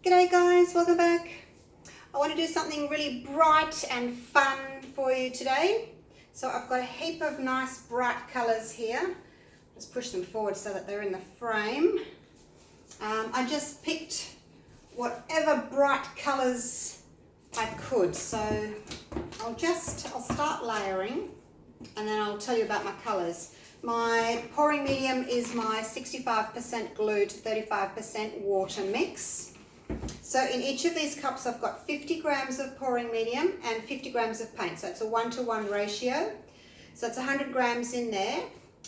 G'day guys, welcome back. I want to do something really bright and fun for you today. So I've got a heap of nice bright colours here. Just push them forward so that they're in the frame. I just picked whatever bright colours I could. So I'll start layering and then I'll tell you about my colours. My pouring medium is my 65% glue to 35% water mix. So in each of these cups I've got 50 grams of pouring medium and 50 grams of paint. So it's a 1-to-1 ratio. So it's 100 grams in there.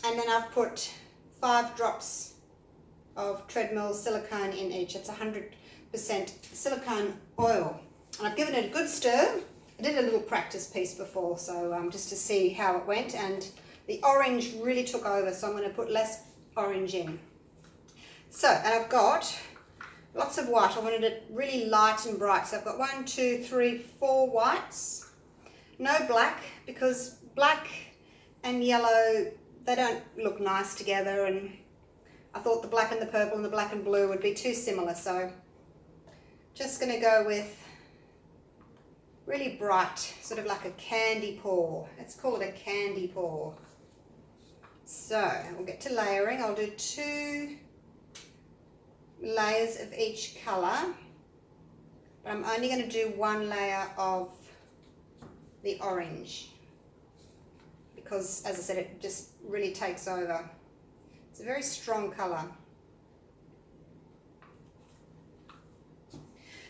And then I've put 5 drops of treadmill silicone in each. It's 100% silicone oil. And I've given it a good stir. I did a little practice piece before, so just to see how it went. And the orange really took over, so I'm going to put less orange in. So, and I've got lots of white. I wanted it really light and bright. So I've got 1, 2, 3, 4 whites. No black, because black and yellow, they don't look nice together. And I thought the black and the purple and the black and blue would be too similar. So just going to go with really bright, sort of like a candy pour. Let's call it a candy pour. So we'll get to layering. I'll do 2 layers of each colour, but I'm only going to do 1 layer of the orange because, as I said, it just really takes over. It's a very strong colour.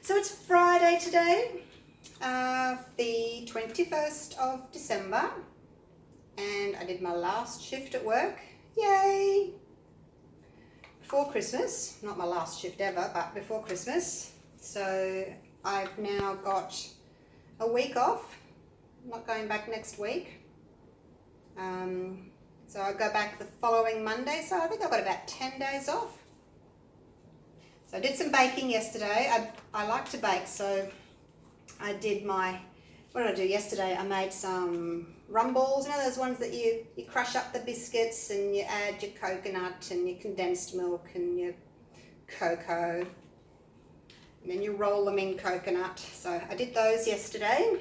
So it's Friday today, the 21st of December, and I did my last shift at work. Yay! Before Christmas, not my last shift ever, but before Christmas. So I've now got a week off. I'm not going back next week. So I go back the following Monday, so I think I've got about 10 days off. So I did some baking yesterday. I like to bake, so I did what did I do yesterday? I made some rum balls, you know those ones that you crush up the biscuits and you add your coconut and your condensed milk and your cocoa, and then you roll them in coconut. So I did those yesterday,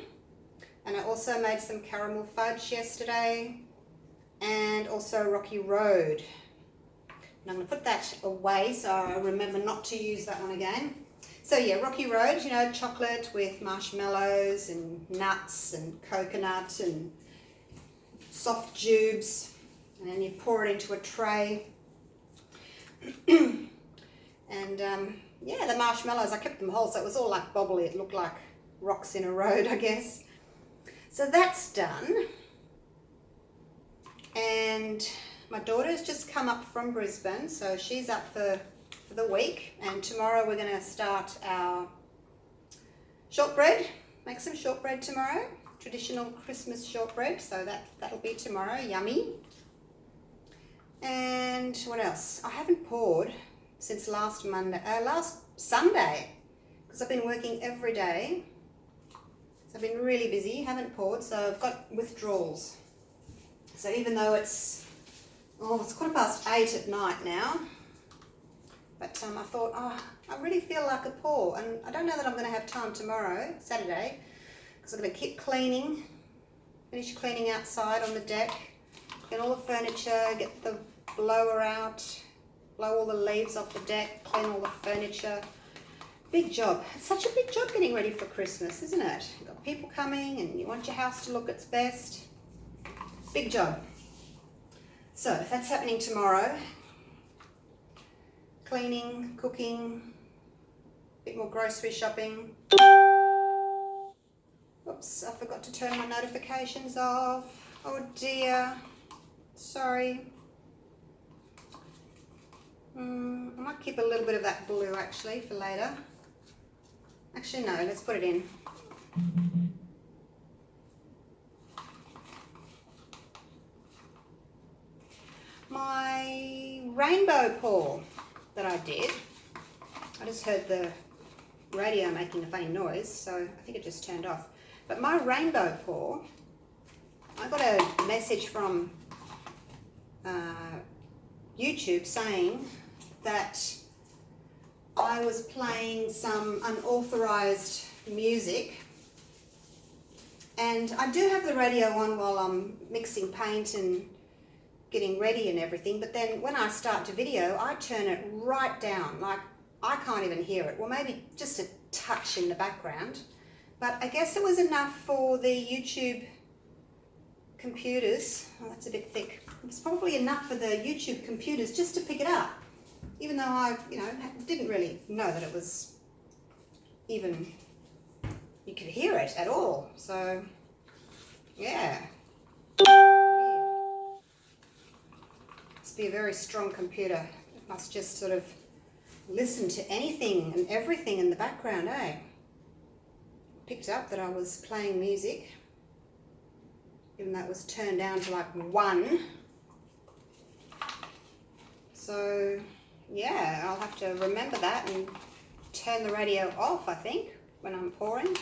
and I also made some caramel fudge yesterday, and also Rocky Road. And I'm going to put that away so I remember not to use that one again. So yeah, Rocky Road, you know, chocolate with marshmallows and nuts and coconut and soft jubes, and then you pour it into a tray. And yeah, the marshmallows, I kept them whole, so it was all like bobbly. It looked like rocks in a road, I guess. So that's done. And my daughter's just come up from Brisbane, so she's up for the week, and tomorrow we're going to start our shortbread. Make some shortbread tomorrow, traditional Christmas shortbread, so that'll be tomorrow. Yummy. And what else? I haven't poured since last Sunday, because I've been working every day, so I've been really busy. Haven't poured, so I've got withdrawals. So even though it's 8:15 at night now, but I thought, I really feel like a pour, and I don't know that I'm going to have time tomorrow, Saturday, because I'm going to keep cleaning, finish cleaning outside on the deck, clean all the furniture, get the blower out, blow all the leaves off the deck, clean all the furniture. Big job. It's such a big job getting ready for Christmas, isn't it? You've got people coming and you want your house to look its best. Big job. So that's happening tomorrow. Cleaning, cooking, a bit more grocery shopping. Oops, I forgot to turn my notifications off. Oh dear, sorry. I might keep a little bit of that blue actually for later. Actually no, let's put it in. My rainbow pour that I did, I just heard the radio making a funny noise, so I think it just turned off. But my rainbow pour, I got a message from YouTube saying that I was playing some unauthorized music, and I do have the radio on while I'm mixing paint and getting ready and everything, but then when I start to video, I turn it right down, like I can't even hear it. Well, maybe just a touch in the background, but I guess it was enough for the YouTube computers. Oh, that's a bit thick. It was probably enough for the YouTube computers just to pick it up, even though I, didn't really know that it was even, you could hear it at all. So, yeah. Weird. Must be a very strong computer. It must just sort of listen to anything and everything in the background, eh? Picked up that I was playing music, even though it was turned down to like 1. So yeah, I'll have to remember that and turn the radio off, I think, when I'm pouring.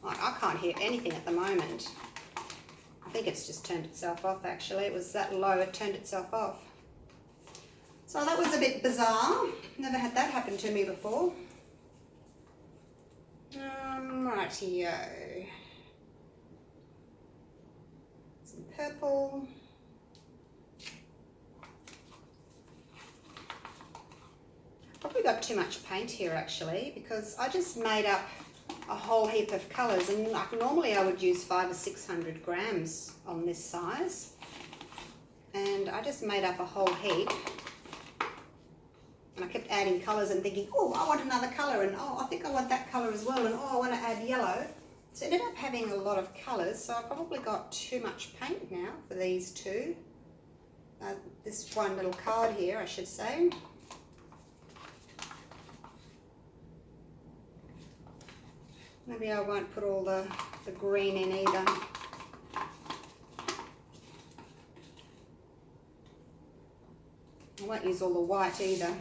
Like, I can't hear anything at the moment. I think it's just turned itself off, actually. It was that low, it turned itself off. So that was a bit bizarre. Never had that happen to me before. Rightio. Some purple. Probably got too much paint here, actually, because I just made up a whole heap of colours, and like normally I would use 500 or 600 grams on this size, and I just made up a whole heap. And I kept adding colours and thinking, oh, I want another colour, and oh, I think I want that colour as well, and oh, I want to add yellow. So I ended up having a lot of colours, so I probably got too much paint now for these two. This one little card here, I should say. Maybe I won't put all the green in either. I won't use all the white either.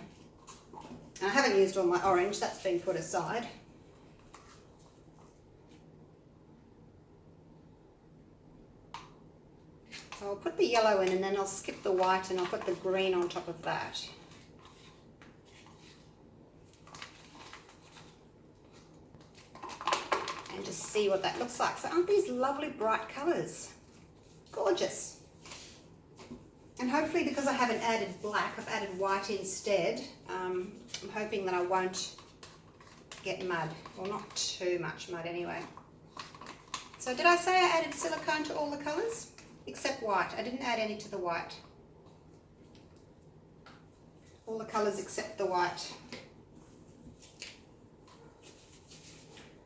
I haven't used all my orange, that's been put aside. So I'll put the yellow in, and then I'll skip the white and I'll put the green on top of that. And just see what that looks like. So aren't these lovely bright colours? Gorgeous. And hopefully, because I haven't added black, I've added white instead. I'm hoping that I won't get mud. Well, not too much mud anyway. So did I say I added silicone to all the colours? Except white. I didn't add any to the white. All the colours except the white.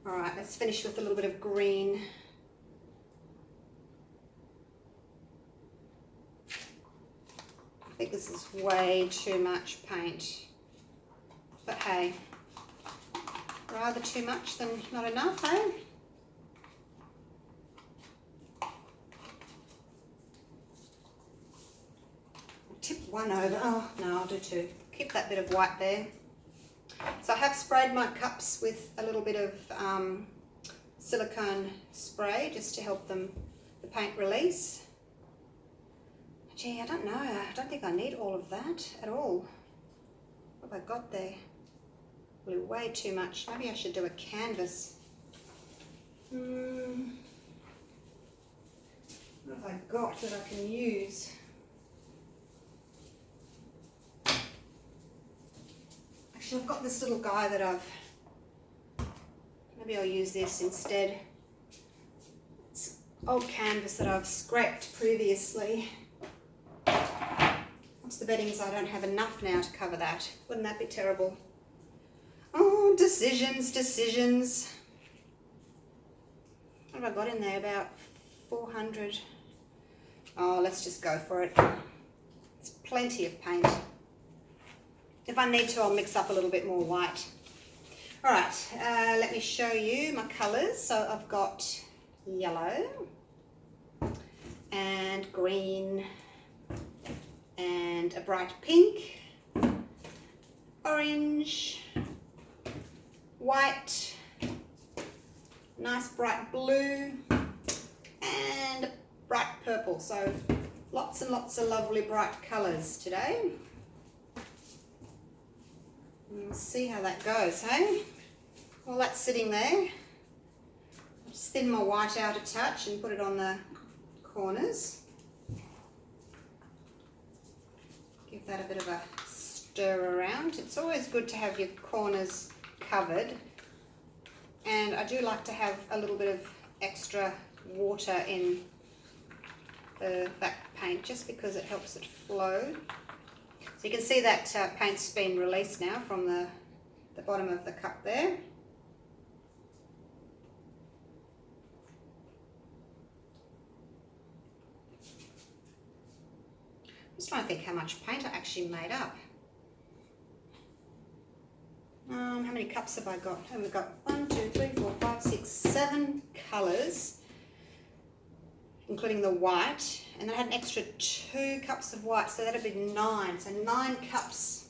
Alright, let's finish with a little bit of green. I think this is way too much paint. But hey, rather too much than not enough, eh? Tip one over. Oh, no, I'll do 2. Keep that bit of white there. So I have sprayed my cups with a little bit of silicone spray just to help the paint release. Gee, I don't know. I don't think I need all of that at all. What have I got there? Probably way too much. Maybe I should do a canvas. What have I got that I can use? Actually, I've got this little guy that maybe I'll use this instead. It's old canvas that I've scraped previously. What's the betting is I don't have enough now to cover that. Wouldn't that be terrible? Oh, decisions, decisions. What have I got in there? About 400. Oh, let's just go for it. It's plenty of paint. If I need to, I'll mix up a little bit more white. All right, let me show you my colours. So I've got yellow and green and a bright pink, orange, white, nice bright blue, and a bright purple. So lots and lots of lovely bright colours today. We'll see how that goes, hey? While that's sitting there, I'll just thin my white out a touch and put it on the corners. Give that a bit of a stir around. It's always good to have your corners covered, and I do like to have a little bit of extra water in that paint just because it helps it flow. So you can see that paint's been released now from the bottom of the cup there. I'm just trying to think how much paint I actually made up. How many cups have I got? We've got 1, 2, 3, 4, 5, 6, 7 colours, including the white, and then I had an extra 2 cups of white, so that'd be 9. So 9 cups.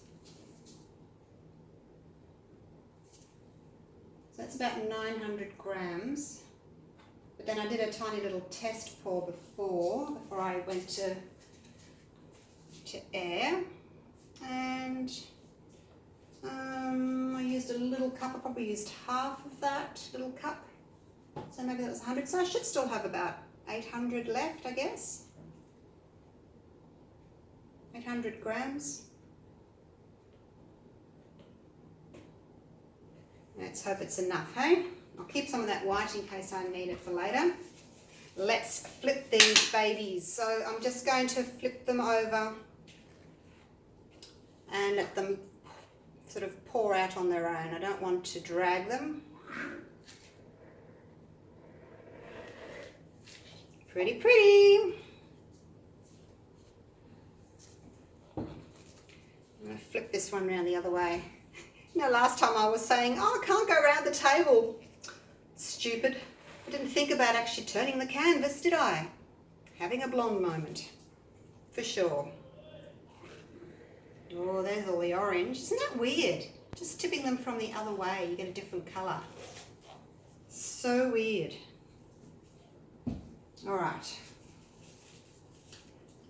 So that's about 900 grams. But then I did a tiny little test pour before I went to air, and I used a little cup. I probably used half of that little cup, so maybe that was 100. So I should still have about 800 left, I guess. 800 grams. Let's hope it's enough, hey? I'll keep some of that white in case I need it for later. Let's flip these babies. So I'm just going to flip them over and let them sort of pour out on their own. I don't want to drag them. Pretty, pretty. I'm going to flip this one around the other way. You know, last time I was saying, oh, I can't go around the table. Stupid. I didn't think about actually turning the canvas, did I? Having a blonde moment, for sure. Oh, there's all the orange. Isn't that weird? Just tipping them from the other way, you get a different colour. So weird. All right.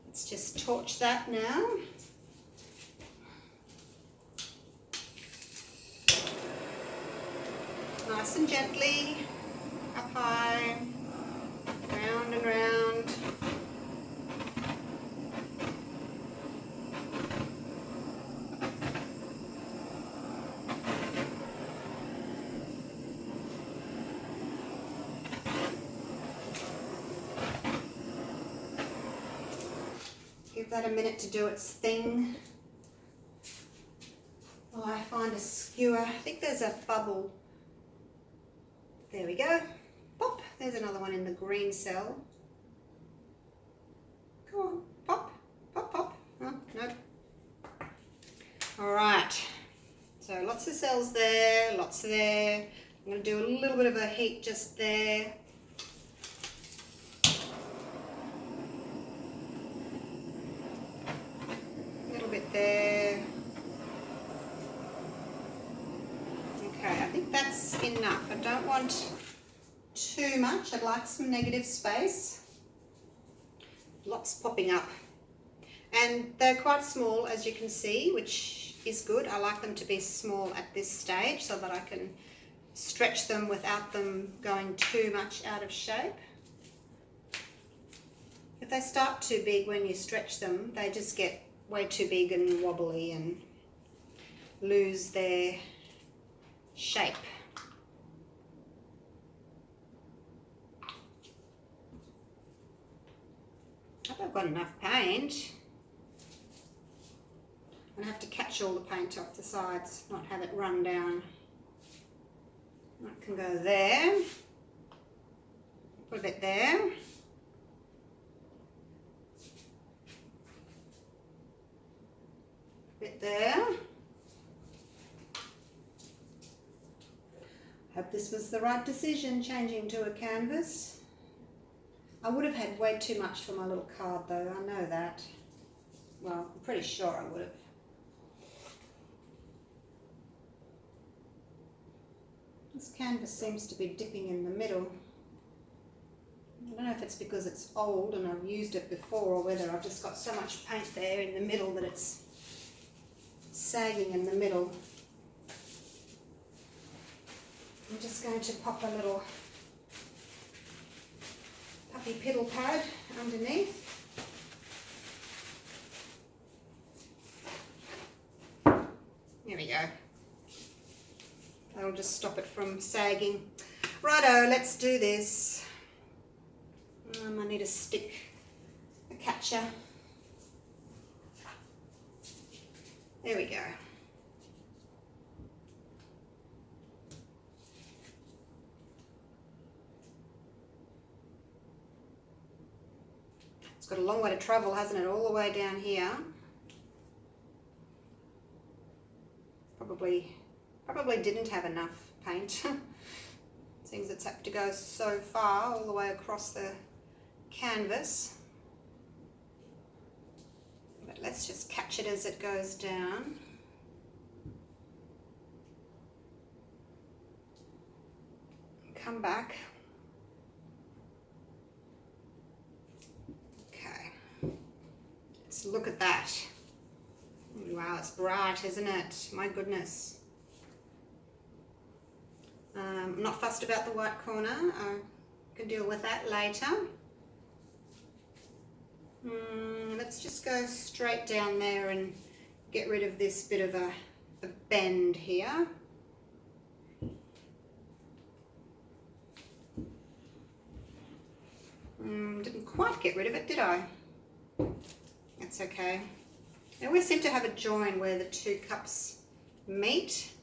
Let's just torch that now. Nice and gently, up high, round and round. Give that a minute to do its thing. Oh, I find a skewer. I think there's a bubble. There we go. Pop. There's another one in the green cell. Come on. Pop. Pop, pop. Oh, nope. All right. So lots of cells there, lots there. I'm going to do a little bit of a heat just there. A little bit there. Okay, I think that's enough. I don't want too much. I'd like some negative space. Lots popping up. And they're quite small, as you can see, which is good. I like them to be small at this stage so that I can stretch them without them going too much out of shape. If they start too big when you stretch them, they just get way too big and wobbly and lose their shape. I hope I've got enough paint. I'm going to have to catch all the paint off the sides, not have it run down. That can go there. Put a bit there. A bit there. Hope this was the right decision, changing to a canvas. I would have had way too much for my little card though, I know that. Well, I'm pretty sure I would have. This canvas seems to be dipping in the middle. I don't know if it's because it's old and I've used it before, or whether I've just got so much paint there in the middle that it's sagging in the middle. I'm just going to pop a little puppy piddle pad underneath. There we go. That'll just stop it from sagging. Righto, let's do this. I need a stick, a catcher. There we go. It's got a long way to travel, hasn't it? All the way down here. Probably didn't have enough paint. Seems it's had to go so far all the way across the canvas. But let's just catch it as it goes down. Come back. Okay. Let's look at that. Wow, it's bright, isn't it? My goodness. I'm not fussed about the white corner. I can deal with that later. Let's just go straight down there and get rid of this bit of a bend here. Didn't quite get rid of it, did I? That's okay. I always seem to have a join where the two cups meet.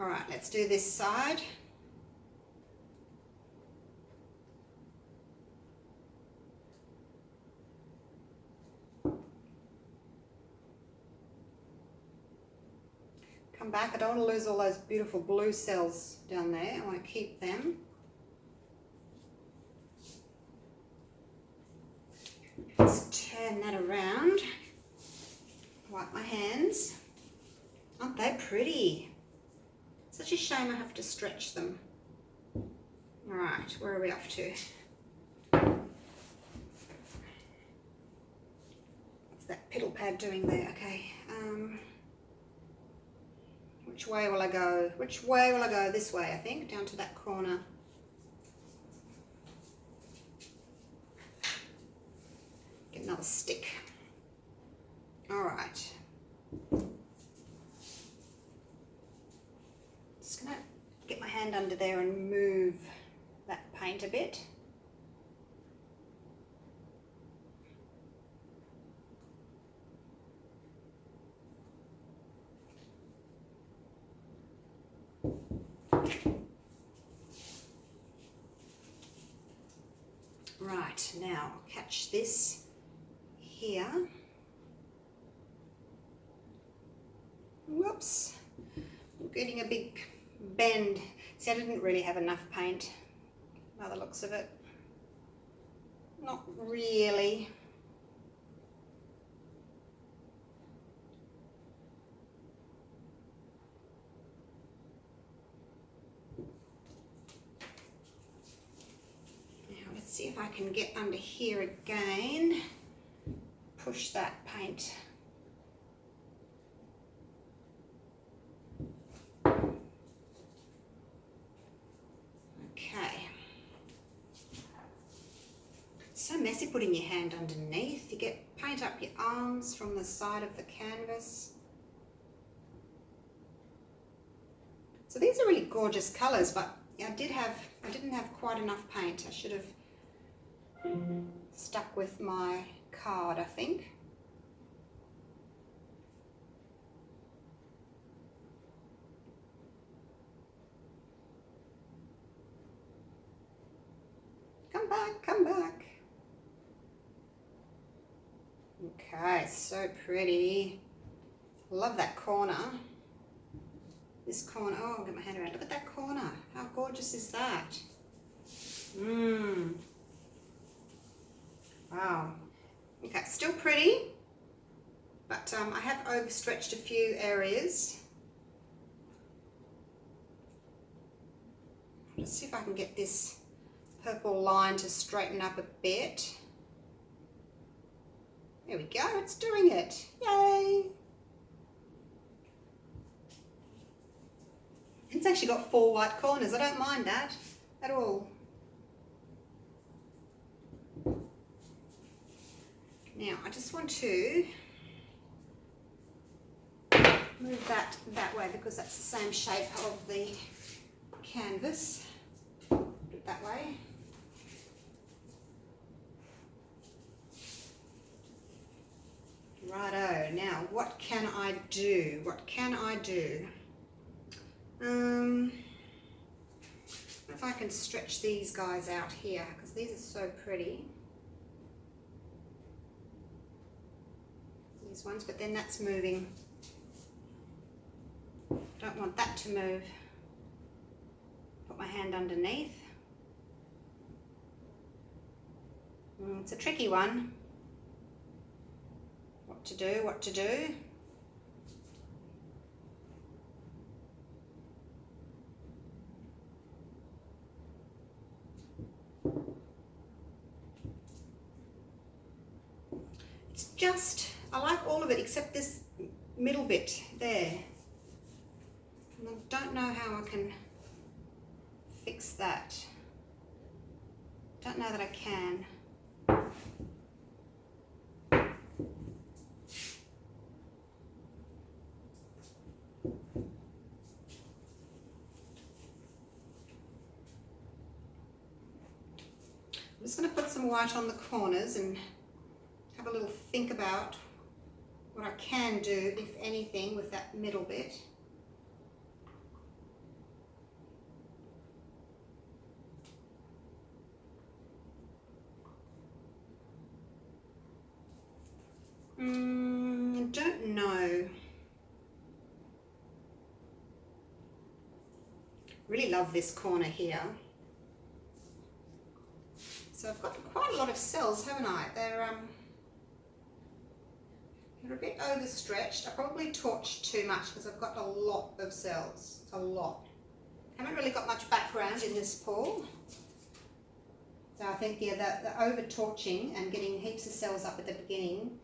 All right, let's do this side. Come back. I don't want to lose all those beautiful blue cells down there. I want to keep them. Let's turn that around. Wipe my hands. Aren't they pretty? Such a shame I have to stretch them. All right, where are we off to? What's that piddle pad doing there? Okay. Which way will I go? Which way will I go? This way, I think, down to that corner. Get another stick. All right. Just gonna get my hand under there and move that paint a bit. Right, now catch this here. Whoops, I'm getting a big bend. See, I didn't really have enough paint by the looks of it. Not really. See if I can get under here again. Push that paint. Okay. So messy putting your hand underneath. You get paint up your arms from the side of the canvas. So these are really gorgeous colours, but I didn't have quite enough paint. I should have stuck with my card, I think. Come back, come back. Okay, so pretty. Love that corner. This corner, oh, I'll get my hand around. Look at that corner. How gorgeous is that? Wow. Okay, still pretty, but I have overstretched a few areas. Let's see if I can get this purple line to straighten up a bit. There we go, it's doing it. Yay! It's actually got 4 white corners. I don't mind that at all. Now I just want to move that way because that's the same shape of the canvas. Put it that way. Righto, now what can I do? What can I do? If I can stretch these guys out here because these are so pretty. These ones, but then that's moving. Don't want that to move. Put my hand underneath. It's a tricky one. What to do, what to do. It's just, I like all of it except this middle bit there. And I don't know how I can fix that. Don't know that I can. I'm just going to put some white on the corners and have a little think about what I can do, if anything, with that middle bit. I don't know. Really love this corner here. So I've got quite a lot of cells, haven't I? They're a bit overstretched. I probably torched too much because I've got a lot of cells. A lot. Haven't really got much background in this pool. So I think, yeah, the over torching and getting heaps of cells up at the beginning,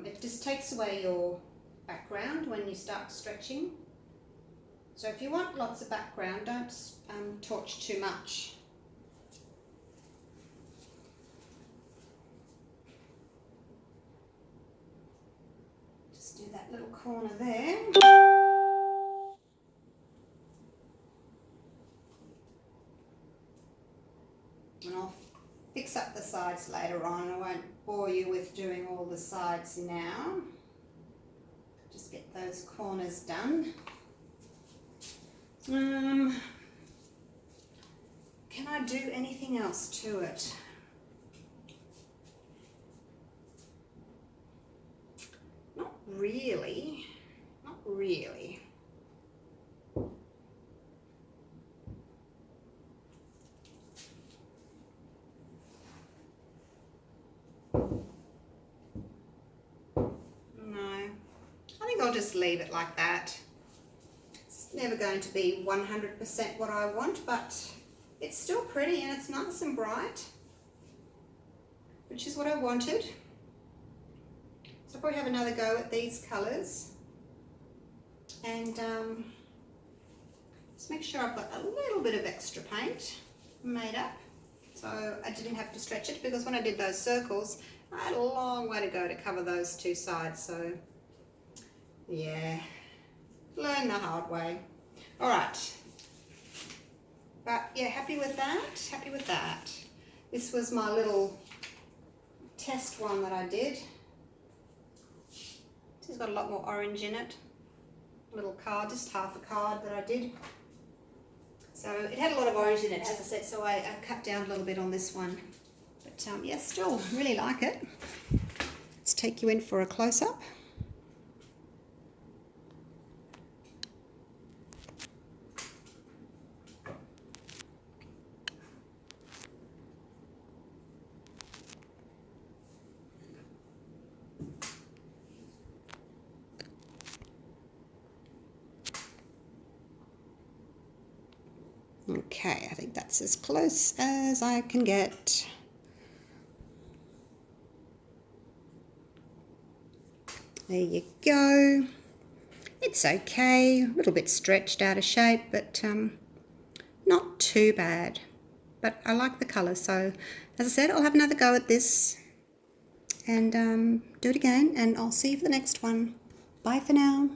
it just takes away your background when you start stretching. So if you want lots of background, don't torch too much. Just do that little corner there. And I'll fix up the sides later on. I won't bore you with doing all the sides now. Just get those corners done. Can I do anything else to it? Not really. Not really. I'll just leave it like that. It's never going to be 100% what I want, but it's still pretty and it's nice and bright, which is what I wanted. So I'll probably have another go at these colours and just make sure I've got a little bit of extra paint made up, so I didn't have to stretch it, because when I did those circles I had a long way to go to cover those two sides. So yeah, learn the hard way. All right, but yeah, happy with that, happy with that. This was my little test one that I did. This has got a lot more orange in it. A little card, just half a card that I did. So it had a lot of orange in it, as I said, so I cut down a little bit on this one. But yeah, still really like it. Let's take you in for a close-up. Okay, I think that's as close as I can get. There you go. It's okay, a little bit stretched out of shape, but not too bad. But I like the colour, so as I said, I'll have another go at this and do it again, and I'll see you for the next one. Bye for now.